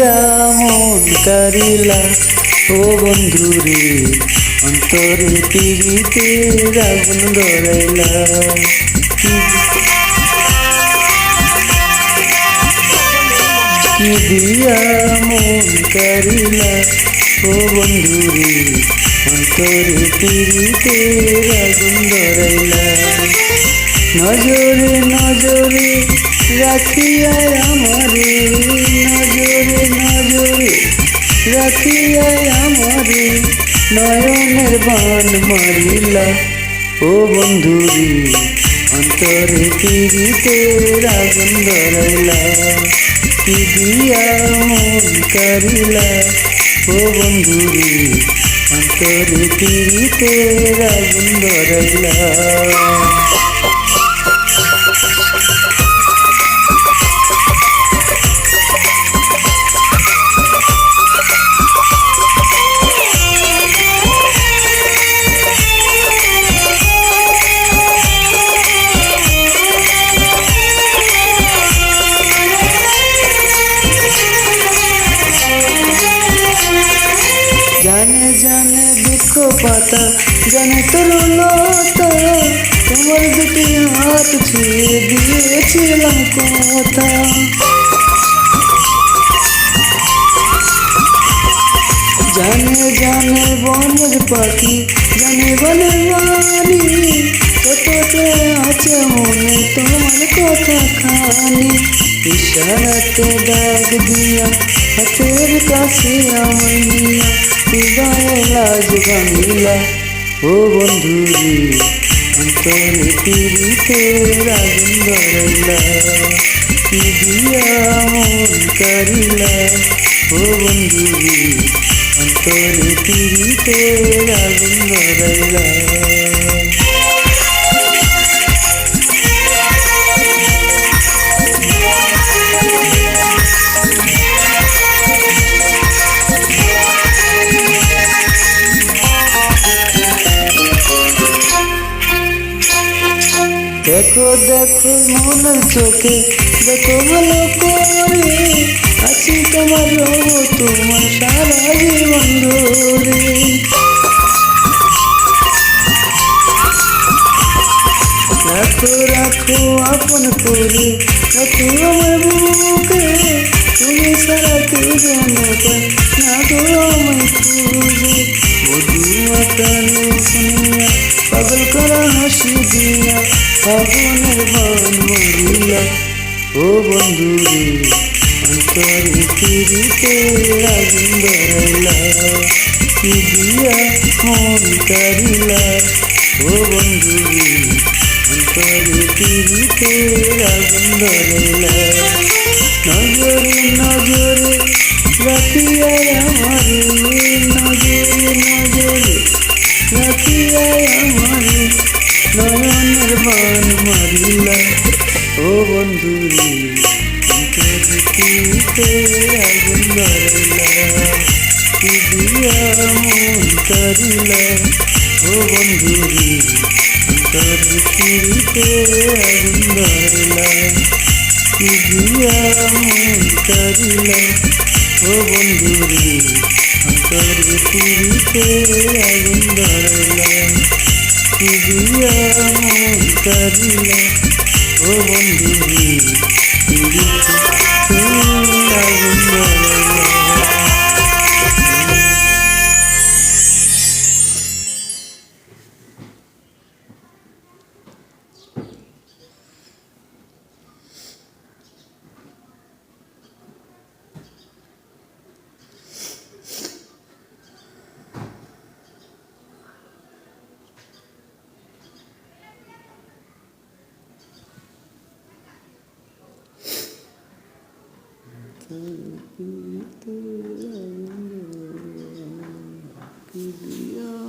দিয়া মন কারিলা ও বন্ধুরে, অন্তরে পিড়িতে আগুন ধরাইলা। কি দিয়া মন কারিলা ও বন্ধুরে, অন্তরে পিড়িতে আগুন ধরাইলা। নজরে নজরে রাখিয়া আমারে, নজরে নজরে রাখিয়া আমারে, নয়নের বান মারিলা ও বন্ধুরে, অন্তরে পিড়িতে আগুন ধরাইলা। কি দিয়া মন কারিলা ও বন্ধুরে, অন্তরে পিড়িতে আগুন ধরাইলা। জানে জানে দুঃখ পাতা, জানে তোর লতা, তোমার দুটি হাত ছুঁয়ে দিয়েছিলাম কথা। জানে জানে বনের পাখি, জানে বনের বাণী, কততে আছে মনে তোমার কথা খানি। ইশারাতে ডাক দিয়া হাতের কাছে আমায় নিয়া, হৃদয়ে লাজ ভাঙিলা ও বন্ধুরে, অন্তরে পিড়িতে আগুন ধরাইলা। কি দিয়া মন কারিলা ও বন্ধুরে, অন্তরে পিড়িতে আগুন ধরাইলা। দেখো দেখো মনের চোখে, দেখো ভালো করে, আছি তোমার রব তোমার সারা জীবন ধরে। রাখো রাখো আপন করে, রাখো আমার বুকে, তুমি সারা কেউ যেন পায় না গো আমায় খুঁজে। মধুমাতানো শুনিয়া পাগল করা হাসি দিয়া, ফাগুনের বান মারিলা ও বন্ধুরে, অন্তরে পিড়িতে আগুন ধরাইলা। কি দিয়া মন কারিলা ও বন্ধুরে, অন্তরে পিড়িতে আগুন ধরাইলা। নজরে নজরে রাখিয়া আমারে, নজরে নজরে রাখিয়া আমারে, নয়নের বান মারিলা ও বন্ধুরে, অন্তরে পিড়িতে আগুন ধরাইলা। কি দিয়া মন কারিলা ও বন্ধুরে, অন্তরে পিড়িতে আগুন ধরাইলা। কি দিয়া মন কারিলা ও বন্ধুরে, অন্তরে পিড়িতে আগুন ধরাইলা। কি দিয়া মন কারিলা ও বন্ধুরে, পিড়িতে আগুন ধরাইলা।